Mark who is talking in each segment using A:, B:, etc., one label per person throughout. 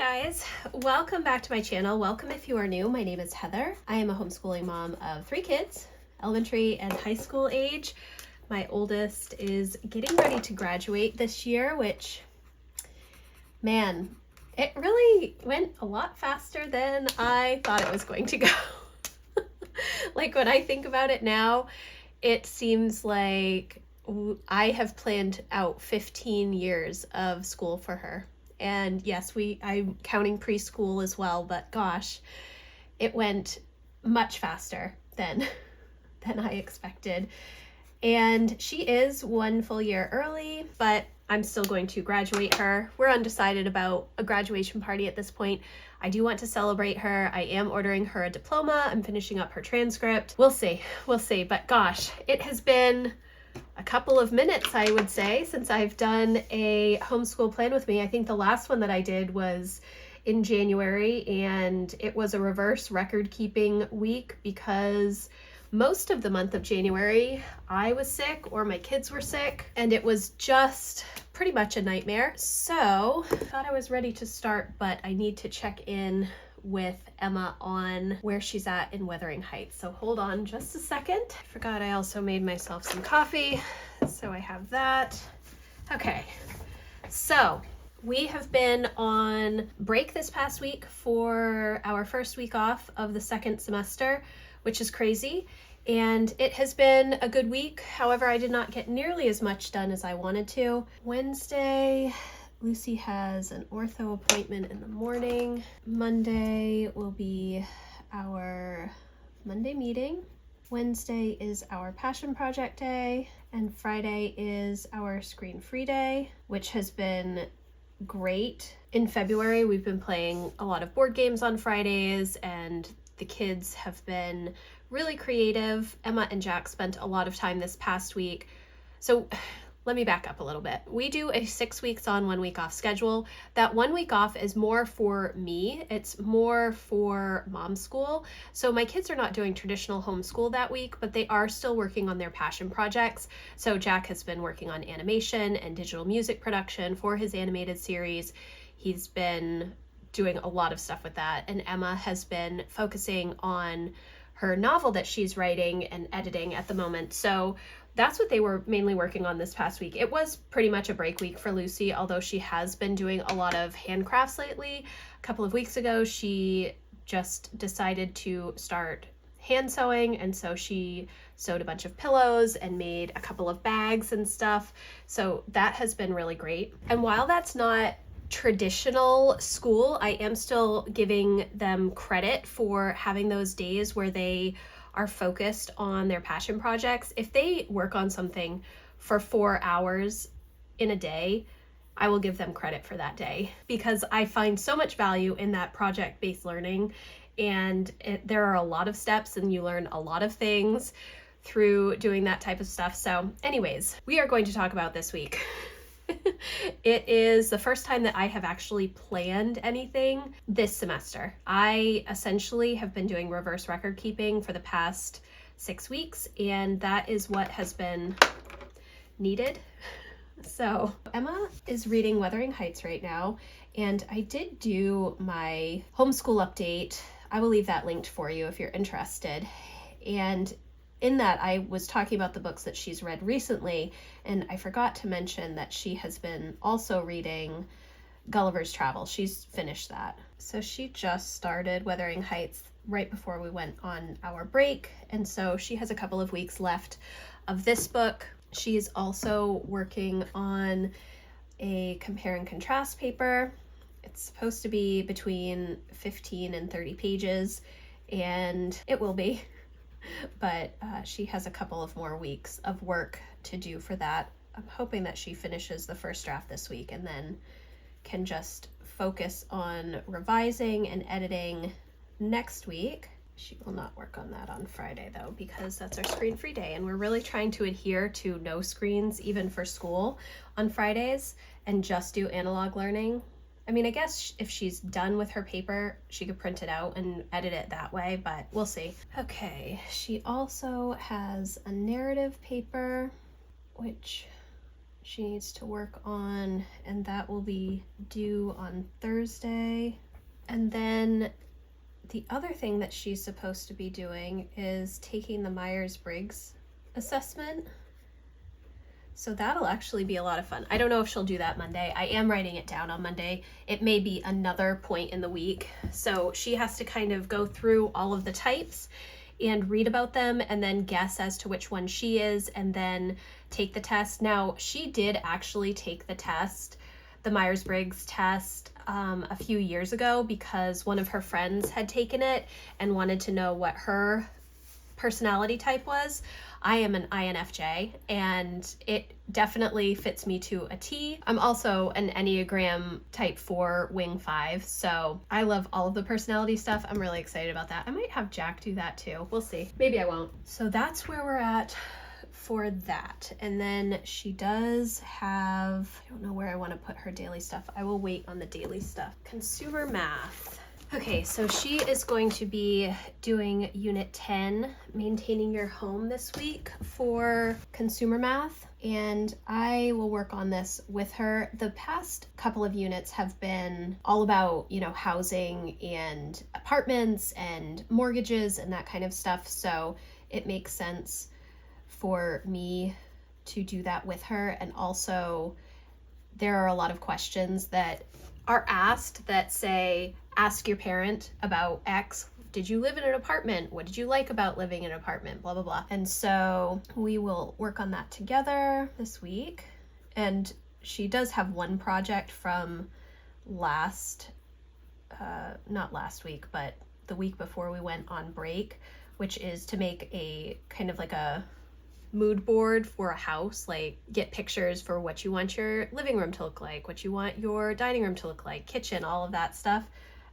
A: guys, welcome back to my channel. Welcome if you are new. My name is Heather. I am a homeschooling mom of 3 kids, elementary and high school age. My oldest is getting ready to graduate this year, which, man, it really went a lot faster than I thought it was going to go. Like when I think about it now, it seems like I have planned out 15 years of school for her. And yes, I'm counting preschool as well, but gosh, it went much faster than I expected. And she is 1 full year early, but I'm still going to graduate her. We're undecided about a graduation party at this point. I do want to celebrate her. I am ordering her a diploma. I'm finishing up her transcript. We'll see. But gosh, it has been a couple of minutes, I would say, since I've done a homeschool plan with me. I think the last one that I did was in January, and it was a reverse record keeping week because most of the month of January I was sick or my kids were sick, and it was just pretty much a nightmare. So I thought I was ready to start, but I need to check in with Emma on where she's at in Wuthering Heights. So hold on just a second. I forgot I also made myself some coffee, so I have that. Okay, so we have been on break this past week for our first week off of the second semester, which is crazy. And it has been a good week. However, I did not get nearly as much done as I wanted to. Wednesday, Lucy has an ortho appointment in the morning. Monday will be our Monday meeting. Wednesday is our passion project day, and Friday is our screen-free day, which has been great. In February, we've been playing a lot of board games on Fridays, and the kids have been really creative. Emma and Jack spent a lot of time this past week. So let me back up a little bit. We do a 6 weeks on, 1 week off schedule. That 1 week off is more for me. It's more for mom school. So my kids are not doing traditional homeschool that week, but they are still working on their passion projects. So Jack has been working on animation and digital music production for his animated series. He's been doing a lot of stuff with that. And Emma has been focusing on her novel that she's writing and editing at the moment. So that's what they were mainly working on this past week. It was pretty much a break week for Lucy, although she has been doing a lot of handcrafts lately. A couple of weeks ago, she just decided to start hand sewing, and so she sewed a bunch of pillows and made a couple of bags and stuff. So that has been really great. And while that's not traditional school, I am still giving them credit for having those days where they are focused on their passion projects. If they work on something for 4 hours in a day, I will give them credit for that day because I find so much value in that project-based learning, and there are a lot of steps and you learn a lot of things through doing that type of stuff. So anyways, we are going to talk about this week. It is the first time that I have actually planned anything this semester. I essentially have been doing reverse record keeping for the past 6 weeks, and that is what has been needed. So Emma is reading Wuthering Heights right now, and I did do my homeschool update. I will leave that linked for you if you're interested. And in that, I was talking about the books that she's read recently, and I forgot to mention that she has been also reading Gulliver's Travel. She's finished that. So she just started Wuthering Heights right before we went on our break, and so she has a couple of weeks left of this book. She's also working on a compare and contrast paper. It's supposed to be between 15 and 30 pages, and it will be. But she has a couple of more weeks of work to do for that. I'm hoping that she finishes the first draft this week and then can just focus on revising and editing next week. She will not work on that on Friday though, because that's our screen-free day, and we're really trying to adhere to no screens even for school on Fridays and just do analog learning. I mean, I guess if she's done with her paper, she could print it out and edit it that way, but we'll see. Okay, she also has a narrative paper, which she needs to work on, and that will be due on Thursday. And then the other thing that she's supposed to be doing is taking the Myers-Briggs assessment. So that'll actually be a lot of fun. I don't know if she'll do that Monday. I am writing it down on Monday. It may be another point in the week. So she has to kind of go through all of the types and read about them and then guess as to which one she is and then take the test. Now, she did actually take the test, the Myers-Briggs test, a few years ago because one of her friends had taken it and wanted to know what her personality type was. I am an INFJ and it definitely fits me to a T. I'm also an Enneagram type 4 wing 5, so I love all of the personality stuff. I'm really excited about that. I might have Jack do that too. We'll see. Maybe I won't. So that's where we're at for that. And then she does have, I don't know where I want to put her daily stuff. I will wait on the daily stuff. Consumer math. Okay, so she is going to be doing Unit 10, Maintaining Your Home, this week for consumer math, and I will work on this with her. The past couple of units have been all about, you know, housing and apartments and mortgages and that kind of stuff, so it makes sense for me to do that with her. And also, there are a lot of questions that are asked that say, ask your parent about X. Did you live in an apartment? What did you like about living in an apartment? Blah, blah, blah. And so we will work on that together this week. And she does have one project from not last week, but the week before we went on break, which is to make a kind of like a mood board for a house, like get pictures for what you want your living room to look like, what you want your dining room to look like, kitchen, all of that stuff.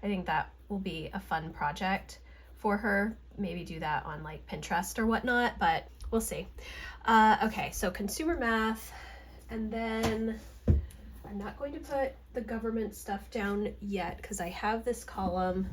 A: I think that will be a fun project for her. Maybe do that on like Pinterest or whatnot, but we'll see. Okay, so consumer math, and then I'm not going to put the government stuff down yet because I have this column.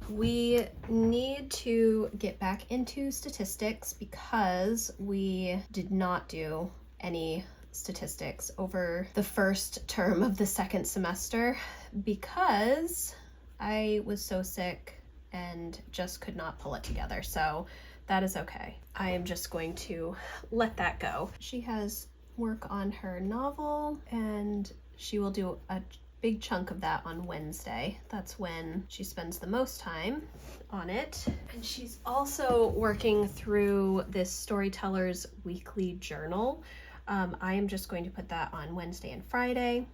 A: We need to get back into statistics because we did not do any statistics over the first term of the second semester because I was so sick and just could not pull it together. So that is okay. I am just going to let that go. She has work on her novel and she will do a big chunk of that on Wednesday. That's when she spends the most time on it. And she's also working through this Storyteller's weekly journal. I am just going to put that on Wednesday and Friday.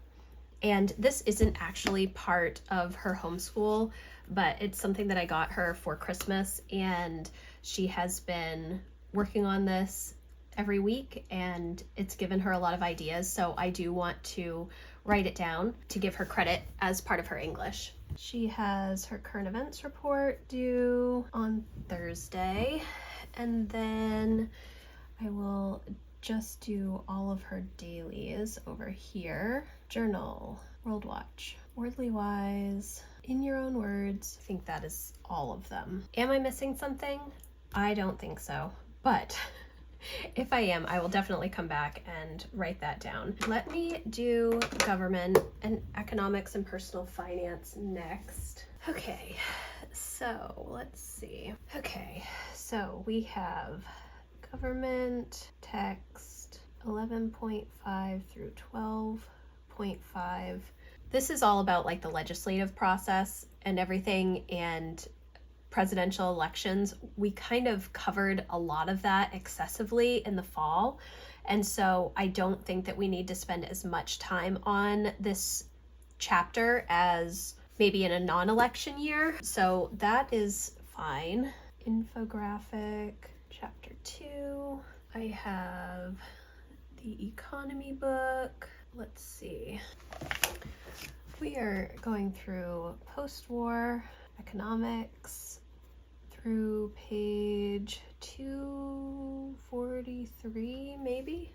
A: And this isn't actually part of her homeschool, but it's something that I got her for Christmas, and she has been working on this every week and it's given her a lot of ideas. So I do want to write it down to give her credit as part of her English. She has her current events report due on Thursday, and then I will just do all of her dailies over here. Journal, World Watch, Wordly Wise, In Your Own Words. I think that is all of them. Am I missing something? I don't think so, but if I am, I will definitely come back and write that down. Let me do government and economics and personal finance next. Okay, so let's see. Okay, so we have government, text, 11.5 through 12.5. This is all about like the legislative process and everything, and presidential elections. We kind of covered a lot of that excessively in the fall, and so I don't think that we need to spend as much time on this chapter as maybe in a non-election year, so that is fine. Infographic, chapter 2. I have the economy book. Let's see. We are going through post-war economics through page 243, maybe?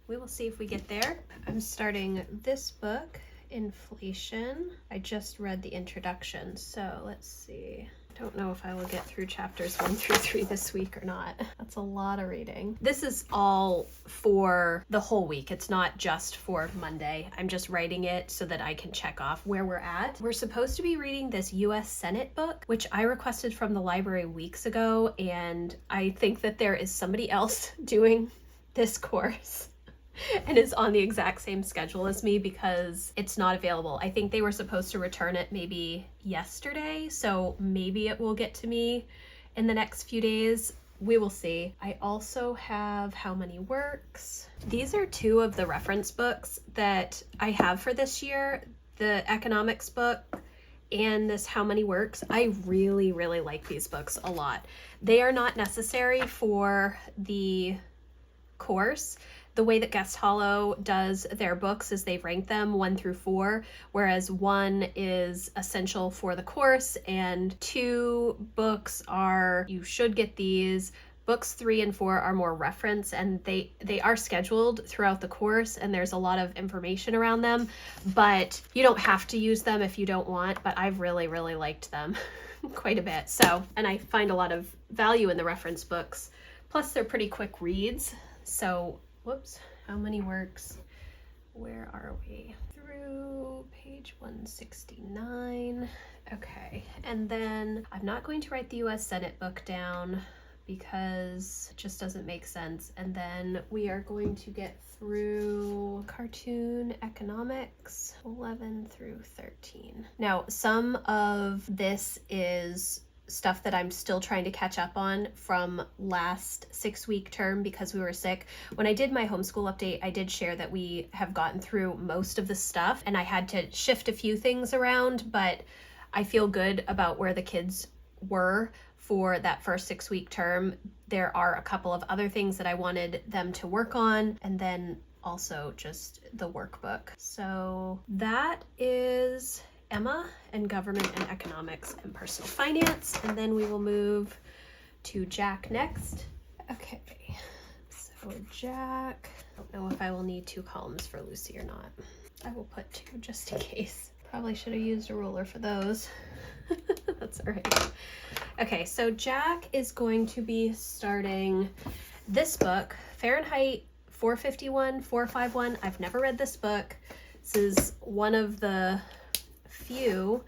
A: We will see if we get there. I'm starting this book, Inflation. I just read the introduction, so let's see. Don't know if I will get through chapters 1 through 3 this week or not. That's a lot of reading. This is all for the whole week. It's not just for Monday. I'm just writing it so that I can check off where we're at. We're supposed to be reading this US Senate book, which I requested from the library weeks ago, and I think that there is somebody else doing this course and is on the exact same schedule as me because it's not available. I think they were supposed to return it maybe yesterday, so maybe it will get to me in the next few days. We will see. I also have How Many Works. These are 2 of the reference books that I have for this year, the economics book and this How Many Works. I really, really like these books a lot. They are not necessary for the course. The way that Guest Hollow does their books is they rank them 1 through 4, whereas 1 is essential for the course and 2 books are, you should get these. Books 3 and 4 are more reference, and they are scheduled throughout the course, and there's a lot of information around them, but you don't have to use them if you don't want. But I've really, really liked them quite a bit. So, and I find a lot of value in the reference books. Plus they're pretty quick reads. So, whoops, How Many Works? Where are we? Through page 169. Okay, and then I'm not going to write the US Senate book down because it just doesn't make sense. And then we are going to get through Cartoon Economics 11 through 13. Now, some of this is stuff that I'm still trying to catch up on from last 6-week term because we were sick. When I did my homeschool update, I did share that we have gotten through most of the stuff and I had to shift a few things around, but I feel good about where the kids were for that first 6-week term. There are a couple of other things that I wanted them to work on, and then also just the workbook. So that is Emma and Government and Economics and Personal Finance, and then we will move to Jack next. Okay, so Jack, I don't know if I will need 2 columns for Lucy or not. I will put 2 just in case. Probably should have used a ruler for those. That's all right. Okay, so Jack is going to be starting this book, Fahrenheit 451, 451. I've never read this book. This is one of the few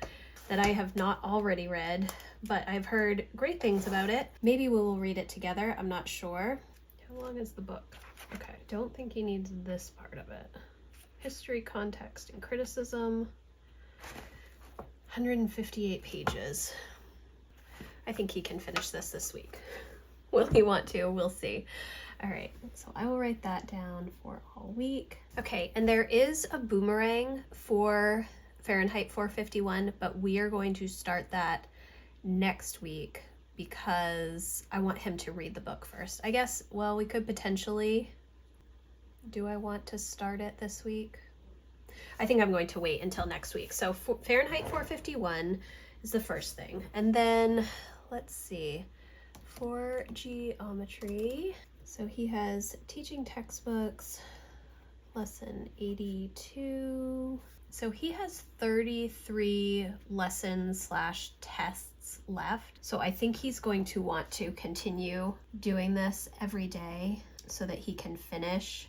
A: that I have not already read, but I've heard great things about it. Maybe we will read it together. I'm not sure. How long is the book? Okay, don't think he needs this part of it. History, context, and criticism. 158 pages. I think he can finish this week. Will he want to? We'll see. All right, so I will write that down for all week. Okay, and there is a boomerang for Fahrenheit 451, but we are going to start that next week because I want him to read the book first. I guess, well, we could potentially, do I want to start it this week? I think I'm going to wait until next week. So Fahrenheit 451 is the first thing. And then let's see, for geometry. So he has teaching textbooks, lesson 82. So he has 33 lessons / tests left. So I think he's going to want to continue doing this every day so that he can finish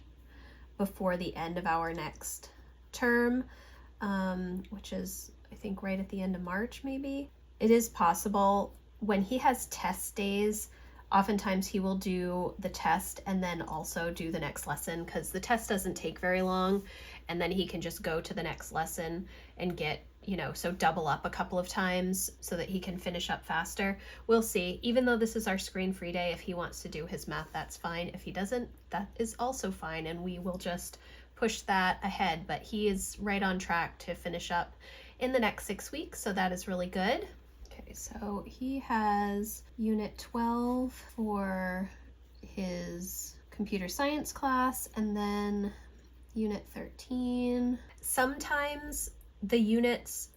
A: before the end of our next term, which is, I think, right at the end of March, maybe. It is possible when he has test days, oftentimes he will do the test and then also do the next lesson because the test doesn't take very long, and then he can just go to the next lesson and get, so double up a couple of times so that he can finish up faster. We'll see. Even though this is our screen-free day, if he wants to do his math, that's fine. If he doesn't, that is also fine, and we will just push that ahead. But he is right on track to finish up in the next 6 weeks, so that is really good. Okay, so he has Unit 12 for his computer science class, and then Unit 13. Sometimes the units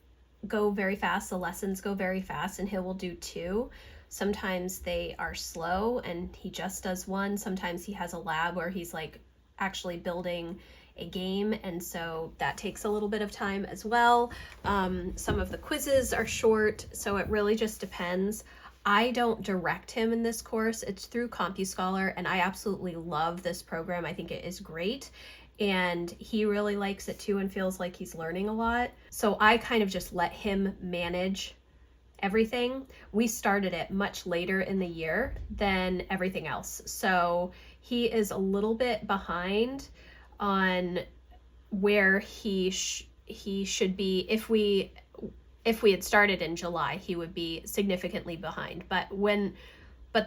A: go very fast, the lessons go very fast, and he will do 2. Sometimes they are slow and he just does 1. Sometimes he has a lab where he's like actually building a game, and so that takes a little bit of time as well. Some of the quizzes are short, so it really just depends. I don't direct him in this course. It's through CompuScholar, and I absolutely love this program. I think it is great, and he really likes it too and feels like he's learning a lot. So I kind of just let him manage everything. We started it much later in the year than everything else, so he is a little bit behind on where he should be. If we had started in July, he would be significantly behind. But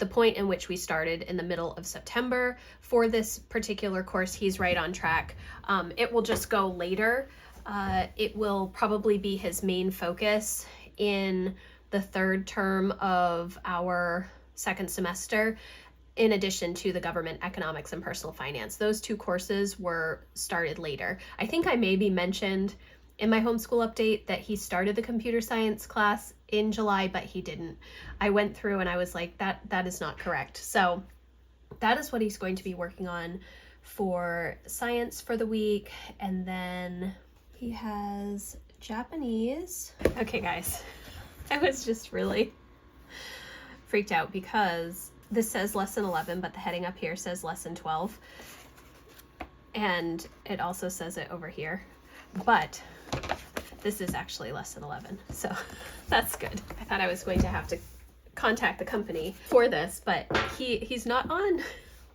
A: the point in which we started in the middle of September for this particular course, he's right on track. It will just go later. It will probably be his main focus in the third term of our second semester, in addition to the government economics and personal finance. Those two courses were started later. I think I maybe mentioned in my homeschool update that he started the computer science class in July, but he didn't. I went through and I was like, that is not correct. So that is what he's going to be working on for science for the week. And then he has Japanese. Okay, guys, I was just really freaked out because this says lesson 11, but the heading up here says lesson 12. And it also says it over here. But this is actually lesson 11, so that's good. I thought I was going to have to contact the company for this, but he's not on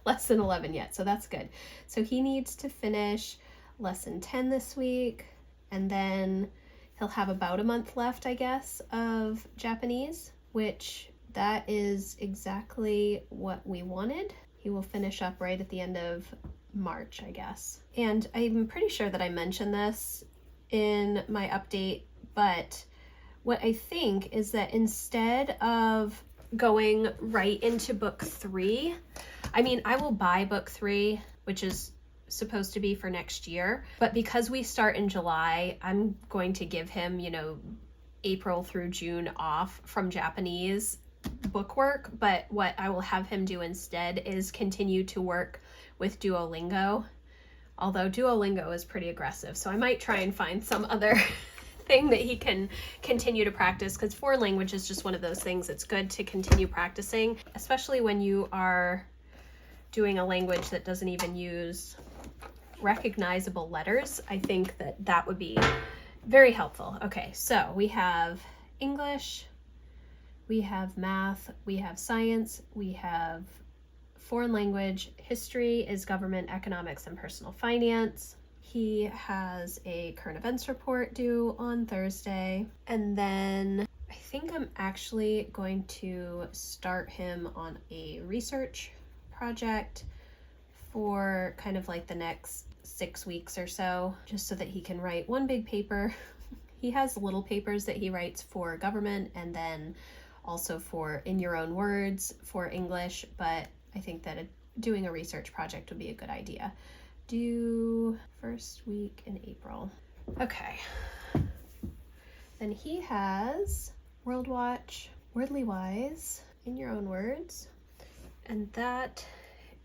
A: lesson 11 yet, so that's good. So he needs to finish lesson 10 this week, and then he'll have about a month left, I guess, of Japanese, which that is exactly what we wanted. He will finish up right at the end of March, I guess. And I'm pretty sure that I mentioned this in my update, but what I think is that instead of going right into book 3, I mean, I will buy book 3, which is supposed to be for next year, but because we start in July, I'm going to give him, April through June off from Japanese bookwork. But what I will have him do instead is continue to work with Duolingo, although Duolingo is pretty aggressive, so I might try and find some other thing that he can continue to practice, because foreign language is just one of those things it's good to continue practicing, especially when you are doing a language that doesn't even use recognizable letters. I think that would be very helpful. Okay, so we have English, we have math, we have science, we have foreign language. History is government economics and personal finance. He has a current events report due on Thursday. And then I think I'm actually going to start him on a research project for kind of like the next 6 weeks or so, just so that he can write one big paper. He has little papers that he writes for government and then also for in your own words for English, but I think that doing a research project would be a good idea. Due first week in April. Okay. Then he has World Watch, Wordly Wise, in your own words. And that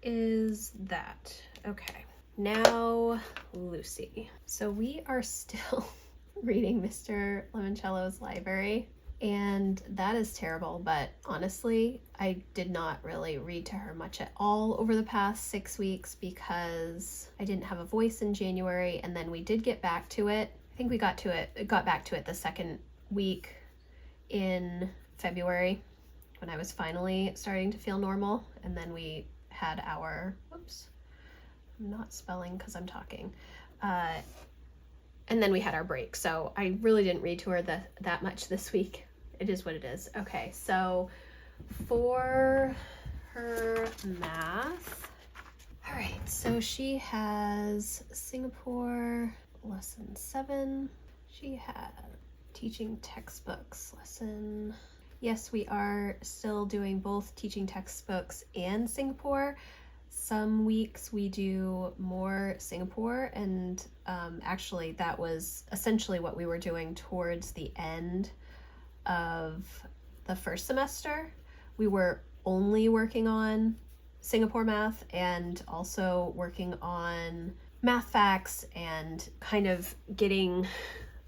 A: is that. Okay. Now, Lucy. So we are still reading Mr. Limoncello's Library, and that is terrible, but honestly, I did not really read to her much at all over the past 6 weeks because I didn't have a voice in January, and then we did get back to it. I think we got back to it the second week in February when I was finally starting to feel normal, and then we had our, whoops, I'm not spelling because I'm talking, and then we had our break, so I really didn't read to her that much this week. It is what it is. Okay, so for her math, all right, so she has Singapore lesson 7. She had teaching textbooks lesson. Yes, we are still doing both teaching textbooks and Singapore. Some weeks we do more Singapore, and actually that was essentially what we were doing towards the end of the first semester. We were only working on Singapore math and also working on math facts and kind of getting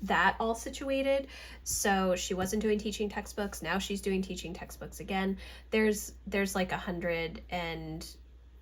A: that all situated. So she wasn't doing teaching textbooks. Now she's doing teaching textbooks again. There's like 100 and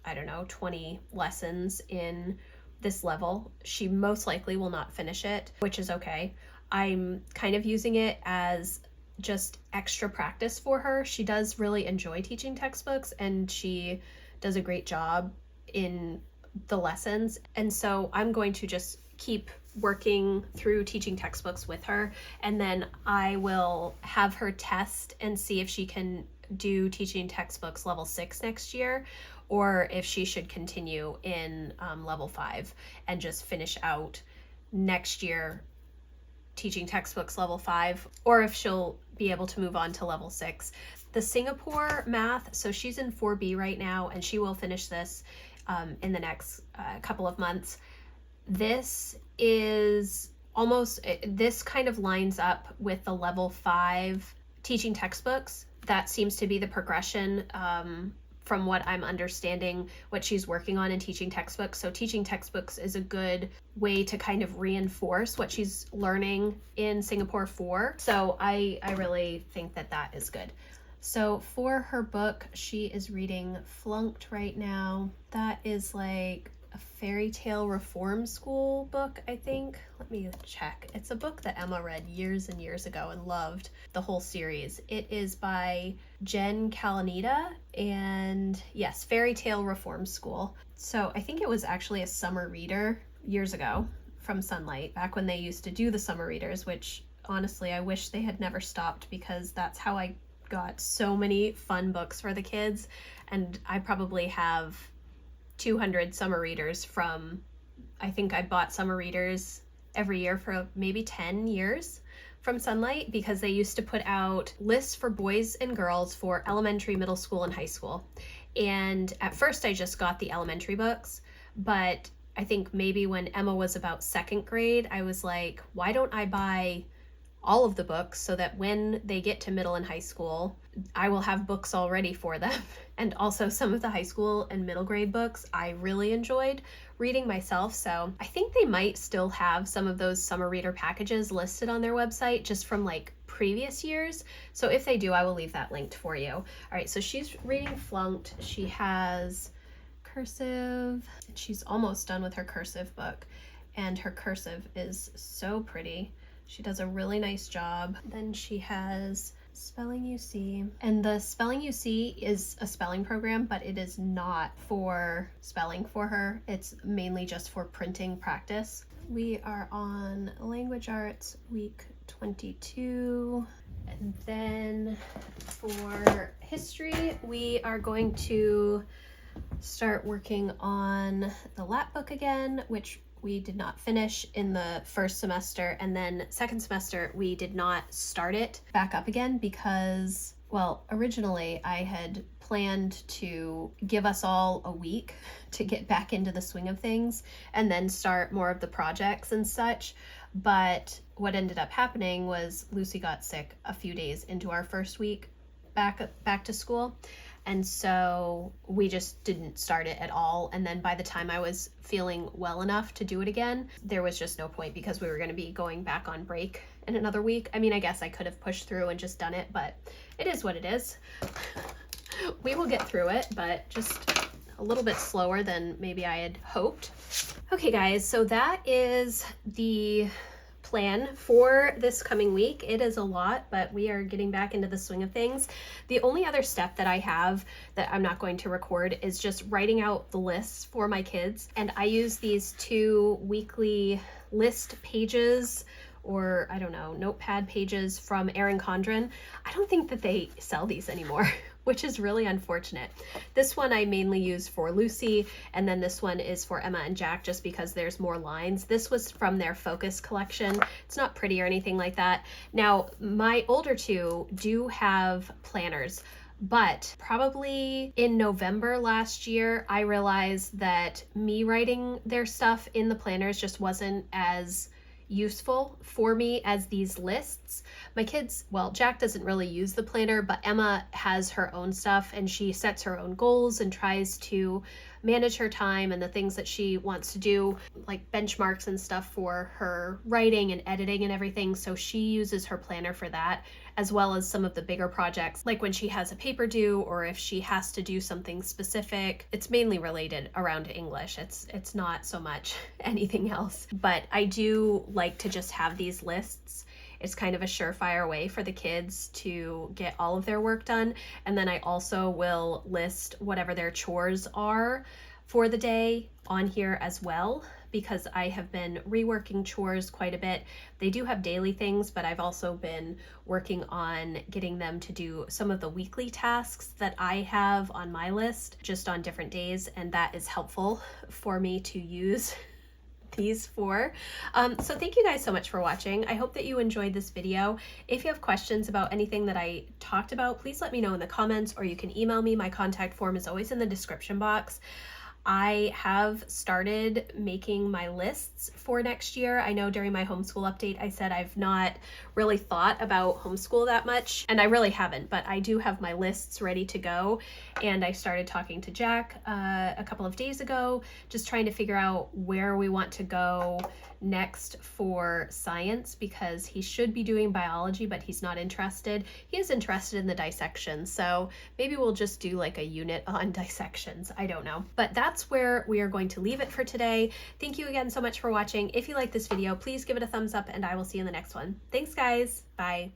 A: I don't know, 20 lessons in this level. She most likely will not finish it, which is okay. I'm kind of using it as just extra practice for her. She does really enjoy teaching textbooks and she does a great job in the lessons. And so I'm going to just keep working through teaching textbooks with her, and then I will have her test and see if she can do teaching textbooks level 6 next year, or if she should continue in level 5 and just finish out next year teaching textbooks level 5, or if she'll be able to move on to level 6. The Singapore math, so she's in 4B right now, and she will finish this in the next couple of months. This is almost, this kind of lines up with the level 5 teaching textbooks. That seems to be the progression from what I'm understanding, what she's working on in teaching textbooks. So teaching textbooks is a good way to kind of reinforce what she's learning in Singapore 4. So I really think that that is good. So for her book, she is reading Flunked right now. That is like a fairy tale reform school book, I think. Let me check. It's a book that Emma read years and years ago and loved the whole series. It is by Jen Kalanita, and yes, Fairy Tale Reform School. So I think it was actually a summer reader years ago from Sunlight, back when they used to do the summer readers, which honestly I wish they had never stopped, because that's how I got so many fun books for the kids. And I probably have 200 summer readers from, I think I bought summer readers every year for maybe 10 years from Sunlight, because they used to put out lists for boys and girls for elementary, middle school, and high school. And at first I just got the elementary books, but I think maybe when Emma was about 2nd grade, I was like, why don't I buy all of the books so that when they get to middle and high school, I will have books already for them. And also some of the high school and middle grade books I really enjoyed reading myself. So I think they might still have some of those summer reader packages listed on their website just from like previous years. So if they do, I will leave that linked for you. All right, so she's reading Flunked. She has cursive. She's almost done with her cursive book, and her cursive is so pretty. She does a really nice job. Then she has Spelling UC, and the Spelling UC is a spelling program, but it is not for spelling for her. It's mainly just for printing practice. We are on Language Arts week 22. And then for history, we are going to start working on the Lat book again, which we did not finish in the first semester, and then second semester we did not start it back up again because, well, originally I had planned to give us all a week to get back into the swing of things and then start more of the projects and such. But what ended up happening was Lucy got sick a few days into our first week back to school. And so we just didn't start it at all. And then by the time I was feeling well enough to do it again, there was just no point because we were going to be going back on break in another week. I mean, I guess I could have pushed through and just done it, but it is what it is. We will get through it, but just a little bit slower than maybe I had hoped. Okay, guys, so that is the plan for this coming week. It is a lot, but we are getting back into the swing of things. The only other step that I have that I'm not going to record is just writing out the lists for my kids. And I use these 2 weekly list pages, or I don't know, notepad pages from Erin Condren. I don't think that they sell these anymore, which is really unfortunate. This one I mainly use for Lucy, and then this one is for Emma and Jack just because there's more lines. This was from their Focus collection. It's not pretty or anything like that. Now, my older 2 do have planners, but probably in November last year, I realized that me writing their stuff in the planners just wasn't as useful for me as these lists. My kids, well, Jack doesn't really use the planner, but Emma has her own stuff and she sets her own goals and tries to manage her time and the things that she wants to do, like benchmarks and stuff for her writing and editing and everything. So she uses her planner for that, as well as some of the bigger projects, like when she has a paper due or if she has to do something specific. It's mainly related around English. It's not so much anything else. But I do like to just have these lists. It's kind of a surefire way for the kids to get all of their work done. And then I also will list whatever their chores are for the day on here as well, because I have been reworking chores quite a bit. They do have daily things, but I've also been working on getting them to do some of the weekly tasks that I have on my list, just on different days, and that is helpful for me to use these for. So thank you guys so much for watching. I hope that you enjoyed this video. If you have questions about anything that I talked about, please let me know in the comments, or you can email me. My contact form is always in the description box. I have started making my lists for next year. I know during my homeschool update I said I've not really thought about homeschool that much, and I really haven't, but I do have my lists ready to go. And I started talking to Jack a couple of days ago, just trying to figure out where we want to go next for science, because he should be doing biology, but he's not interested. He is interested in the dissections, so maybe we'll just do like a unit on dissections. I don't know. But that's where we are going to leave it for today. Thank you again so much for watching. If you like this video, please give it a thumbs up, and I will see you in the next one. Thanks, guys. Bye.